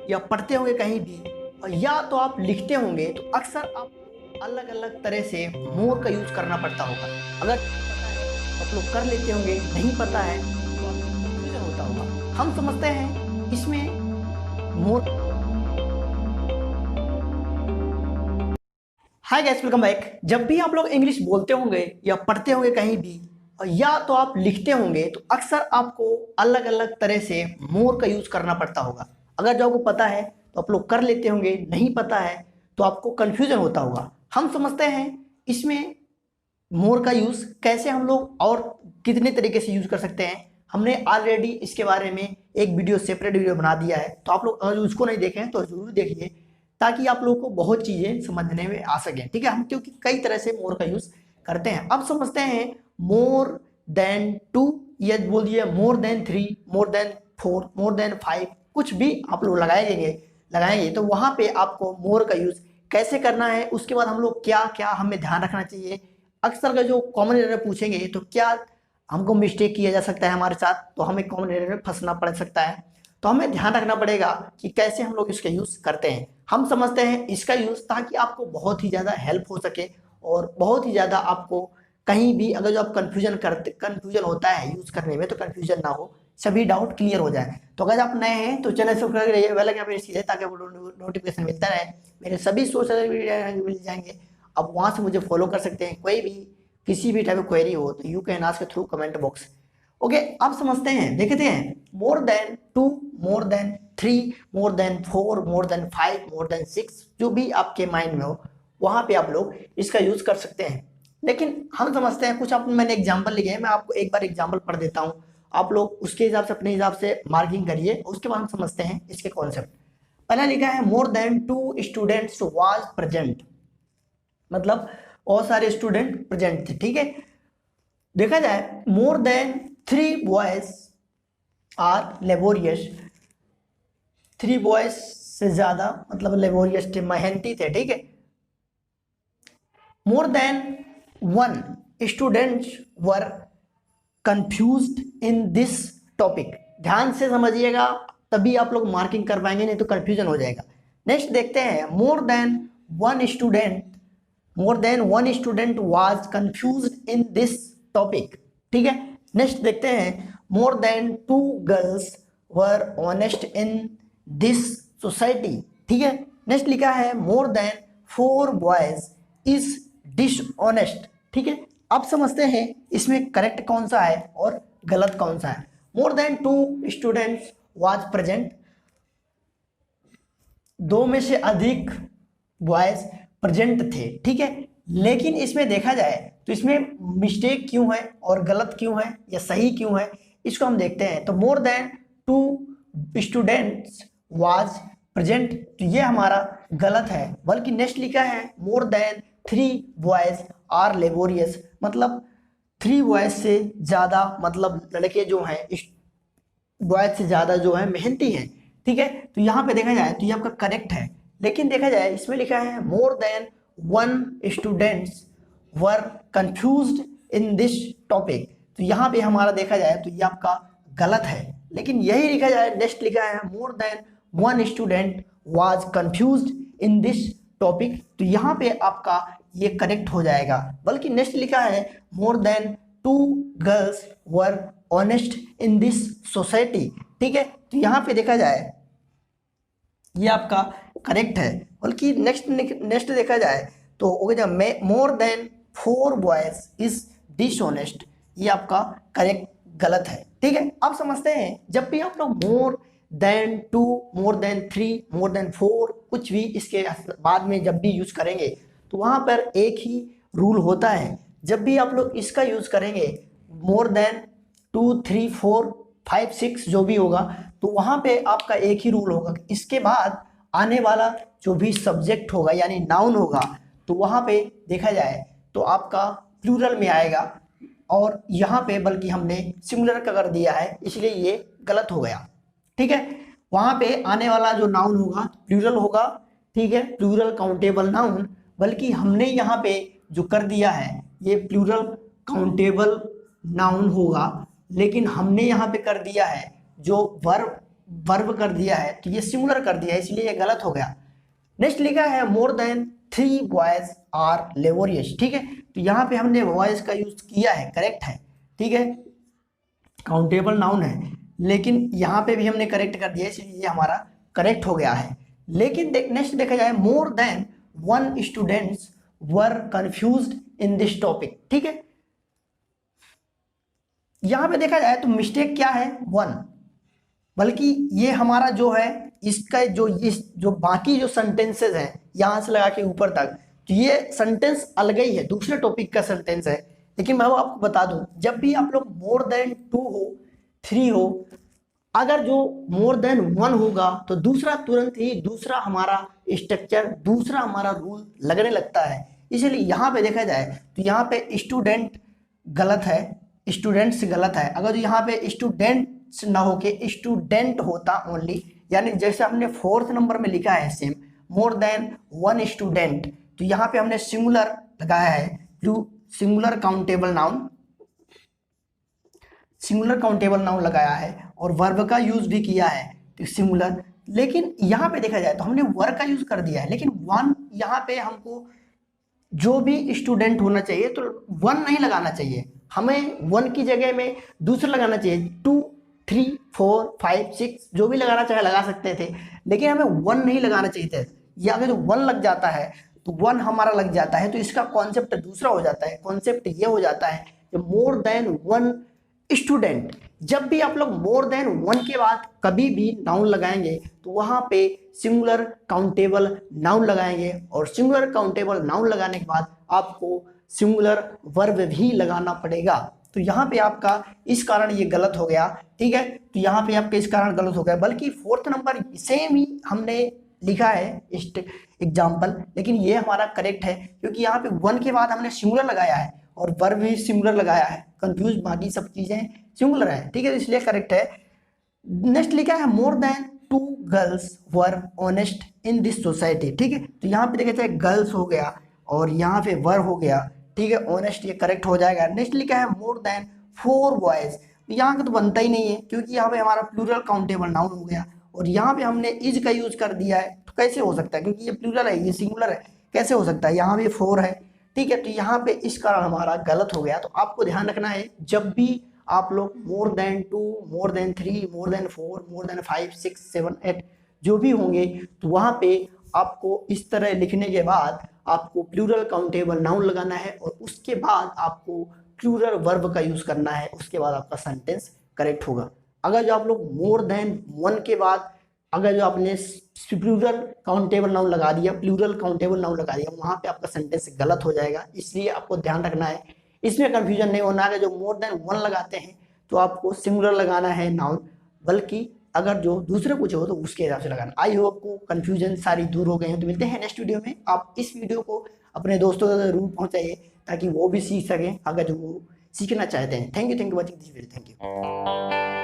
या पढ़ते होंगे कहीं भी, और या तो आप लिखते होंगे तो अक्सर आप अलग अलग तरह से मोर का यूज करना पड़ता होगा। अगर पता है तो आप लोग कर लेते होंगे, नहीं पता है तो आपको कंफ्यूजन होता होगा। हम समझते हैं इसमें मोर। Hi guys, welcome back. जब भी आप लोग इंग्लिश बोलते होंगे या पढ़ते होंगे कहीं भी, और या तो आप लिखते होंगे तो अक्सर आपको अलग अलग तरह से मोर का यूज करना पड़ता होगा। अगर जो आपको पता है तो आप लोग कर लेते होंगे, नहीं पता है तो आपको कंफ्यूजन होता होगा। हम समझते हैं इसमें मोर का यूज कैसे हम लोग और कितने तरीके से यूज कर सकते हैं। हमने ऑलरेडी इसके बारे में एक वीडियो, सेपरेट वीडियो बना दिया है, तो आप लोग अगर उसको नहीं देखे हैं तो जरूर देखिए, ताकि आप लोगों को बहुत चीजें समझने में आ सके। ठीक है, हम क्योंकि कई तरह से मोर का यूज करते हैं। अब समझते हैं मोर देन 2, या बोल दिए मोर than 3, more than 4, more than 5, कुछ भी आप लोग लगाएंगे तो वहां पे आपको मोर का यूज कैसे करना है। उसके बाद हम लोग क्या क्या हमें ध्यान रखना चाहिए। अक्सर का जो कॉमन एरर पूछेंगे तो क्या हमको मिस्टेक किया जा सकता है हमारे साथ, तो हमें कॉमन एरर में फंसना पड़ सकता है। तो हमें ध्यान रखना पड़ेगा कि कैसे हम लोग इसका यूज करते हैं। हम समझते हैं इसका यूज ताकि आपको बहुत ही ज्यादा हेल्प हो सके, और बहुत ही ज्यादा आपको कहीं भी अगर जो आप कंफ्यूजन होता है यूज करने में, तो कंफ्यूजन ना हो, सभी डाउट क्लियर हो जाए। तो अगर आप नए हैं तो चैनल सब्सक्राइब करिए, बेल आइकन प्रेस कीजिए ताकि आपको नोटिफिकेशन मिलता रहे। मेरे सभी सोशल मीडिया मिल जाएंगे, आप वहां से मुझे फॉलो कर सकते हैं। कोई भी किसी भी टाइप की क्वेरी हो तो you can ask through comment box. Okay, अब समझते हैं, देखते हैं मोर देन 2, मोर than 3, more than 4, more than 5, more than 6, जो भी आपके माइंड में हो वहां पे आप लोग इसका यूज कर सकते हैं। लेकिन हम समझते हैं कुछ, आप मैंने एग्जांपल लिखे हैं, मैं आपको एक बार एग्जांपल पढ़ देता हूं, आप लोग उसके हिसाब से अपने हिसाब से मार्किंग करिए। उसके बाद हम समझते हैं इसके कॉन्सेप्ट। पहला लिखा है more than 2 students was present, मतलब बहुत सारे स्टूडेंट प्रेजेंट थे। ठीक है, देखा जाए more than 3 boys are laborious, 3 boys से ज्यादा मतलब लेबोरियस थे, मेहनती थे। ठीक है, more than 1 students were confused in this topic. ध्यान से समझिएगा तभी आप लोग मार्किंग कर पाएंगे, नहीं तो कंफ्यूजन हो जाएगा। नेक्स्ट देखते हैं मोर than 1 student was confused in this topic. ठीक है, नेक्स्ट देखते हैं मोर than 2 girls were honest in this society. ठीक है, नेक्स्ट लिखा है more then 4 boys is dishonest. ठीक है, अब समझते हैं इसमें करेक्ट कौन सा है और गलत कौन सा है। More than 2 students was present, 2 में से अधिक बॉयज प्रेजेंट थे। ठीक है, लेकिन इसमें देखा जाए तो इसमें मिस्टेक क्यों है और गलत क्यों है या सही क्यों है, इसको हम देखते हैं। तो more than 2 students was present, तो ये हमारा गलत है। बल्कि नेक्स्ट लिखा है more than 3 boys are laborious, मतलब 3 बॉयज से ज्यादा, मतलब लड़के जो हैं बॉयज से ज्यादा जो है मेहनती हैं। ठीक है, तो यहाँ पे देखा जाए तो ये आपका करेक्ट है। लेकिन देखा जाए इसमें लिखा है more than 1 students were confused in this topic, तो यहाँ पे हमारा देखा जाए तो ये आपका गलत है। लेकिन यही लिखा जाए, नेक्स्ट लिखा है more than 1 student was confused in this topic, तो यहाँ पे आपका ये करेक्ट हो जाएगा। बल्कि नेक्स्ट लिखा है more than 2 girls were honest in this society. ठीक है, तो यहाँ पे देखा जाए ये आपका करेक्ट है। बल्कि नेक्स्ट देखा जाए तो more then 4 boys is dishonest, ये आपका करेक्ट गलत है। ठीक है, अब समझते हैं जब भी आप लोग मोर देन 2, मोर देन 3, मोर देन 4 कुछ भी इसके बाद में जब भी यूज करेंगे तो वहां पर एक ही रूल होता है। जब भी आप लोग इसका यूज करेंगे मोर देन 2, 3, 4, 5, 6 जो भी होगा, तो वहां पे आपका एक ही रूल होगा, इसके बाद आने वाला जो भी सब्जेक्ट होगा यानी नाउन होगा, तो वहां पे देखा जाए तो आपका प्लूरल में आएगा। और यहाँ पे बल्कि हमने सिंगुलर का कर दिया है, इसलिए ये गलत हो गया। ठीक है, वहां पे आने वाला जो नाउन होगा प्लूरल होगा। ठीक है, प्लूरल काउंटेबल नाउन, बल्कि हमने यहाँ पे जो कर दिया है ये प्लूरल काउंटेबल नाउन होगा, लेकिन हमने यहाँ पे कर दिया है जो वर्ब वर्ब कर दिया है तो ये सिंगुलर कर दिया है, इसलिए ये गलत हो गया। नेक्स्ट लिखा है more than 3 boys are laborious, ठीक है, तो यहाँ पे हमने बॉयज का यूज किया है, करेक्ट है, ठीक है, काउंटेबल नाउन है, लेकिन यहाँ पे भी हमने करेक्ट कर दिया इसलिए ये हमारा करेक्ट हो गया है। लेकिन नेक्स्ट देखा जाए more than 1 students were confused in this topic, ठीक है, यहाँ पे देखा जाए तो मिस्टेक क्या है 1, बल्कि ये हमारा जो है इसका जो बाकी जो सेंटेंसेस हैं यहाँ से लगा के ऊपर तक, तो ये सेंटेंस अलग ही है, दूसरे टॉपिक का सेंटेंस है। लेकिन मैं वो आपको बता दूं, जब भी आप लोग मोर देन 2 हो 3 हो, अगर जो मोर देन 1 होगा तो दूसरा तुरंत ही दूसरा हमारा स्ट्रक्चर, दूसरा हमारा रूल लगने लगता है। इसलिए यहाँ पे देखा जाए तो यहाँ पे स्टूडेंट गलत है, स्टूडेंट्स गलत है। अगर जो यहाँ पे स्टूडेंट्स ना होके स्टूडेंट होता ओनली, यानी जैसे हमने 4th नंबर में लिखा है सेम मोर देन 1 स्टूडेंट, तो यहाँ पे हमने सिंगुलर लगाया है, जो singular countable noun, singular countable noun लगाया है और वर्ब का यूज भी किया है तो सिंगुलर। लेकिन यहाँ पे देखा जाए तो हमने वर्ब का यूज कर दिया है, लेकिन 1 यहाँ पे हमको जो भी स्टूडेंट होना चाहिए तो 1 नहीं लगाना चाहिए, हमें 1 की जगह में दूसरा लगाना चाहिए, 2 3 4 5 6 जो भी लगाना चाहे लगा सकते थे, लेकिन हमें 1 नहीं लगाना चाहिए था। या अगर जो 1 लग जाता है तो 1 हमारा लग जाता है तो इसका कॉन्सेप्ट दूसरा हो जाता है। कॉन्सेप्ट ये हो जाता है कि मोर देन 1 स्टूडेंट, जब भी आप लोग मोर देन 1 के बाद कभी भी नाउन लगाएंगे तो वहां पे सिंगुलर काउंटेबल नाउन लगाएंगे, और सिंगुलर काउंटेबल नाउन लगाने के बाद आपको सिंगुलर वर्ब भी लगाना पड़ेगा। तो यहाँ पे आपका इस कारण ये गलत हो गया, ठीक है, तो यहाँ पे आपके इस कारण गलत हो गया। बल्कि 4th नंबर सेम ही हमने लिखा है एग्जाम्पल, लेकिन ये हमारा करेक्ट है क्योंकि यहाँ पे 1 के बाद हमने सिंगुलर लगाया है और वर्ब भी सिंगुलर लगाया है, कंफ्यूज बाकी सब चीजें सिंगुलर है, ठीक है, इसलिए करेक्ट है। नेक्स्ट लिखा है more than 2 girls were honest in this society, ठीक है, तो यहाँ पे देखा जाए गर्ल्स हो गया और यहाँ पे वर हो गया, ठीक है, ऑनेस्ट ये करेक्ट हो जाएगा। नेक्स्ट लिखा है मोर देन 4 बॉयज, यहाँ का तो बनता ही नहीं है क्योंकि यहाँ पे हमारा प्लूरल काउंटेबल नाउन हो गया और यहाँ पे हमने इज का यूज कर दिया है, तो कैसे हो सकता है, क्योंकि ये प्लूरल है, ये सिंगुलर है, कैसे हो सकता है, यहाँ पे 4 है, ठीक है, तो यहाँ पे इस कारण हमारा गलत हो गया। तो आपको ध्यान रखना है जब भी आप लोग मोर देन 2 मोर than 3 more than 4 more than 5 6 7 8 जो भी होंगे तो वहां पे आपको इस तरह लिखने के बाद आपको प्लूरल काउंटेबल नाउन लगाना है और उसके बाद आपको प्लूरल वर्ब का यूज करना है, उसके बाद आपका सेंटेंस करेक्ट होगा। अगर जो आप लोग मोर देन 1 के बाद अगर जो आपने प्लूरल काउंटेबल नाउन लगा दिया, प्लूरल काउंटेबल नाउन लगा दिया, वहां पे आपका सेंटेंस गलत हो जाएगा। इसलिए आपको ध्यान रखना है, इसमें कंफ्यूजन नहीं होना है। जो मोर देन 1 लगाते हैं तो आपको सिंगुलर लगाना है नाउन, बल्कि अगर जो दूसरे कुछ हो तो उसके हिसाब से लगाना। आई होप को कंफ्यूजन सारी दूर हो गए हैं। तो मिलते हैं नेक्स्ट वीडियो में। आप इस वीडियो को अपने दोस्तों तक जरूर पहुंचाइए ताकि वो भी सीख सकें अगर जो वो सीखना चाहते हैं। Thank you watching this video, thank you.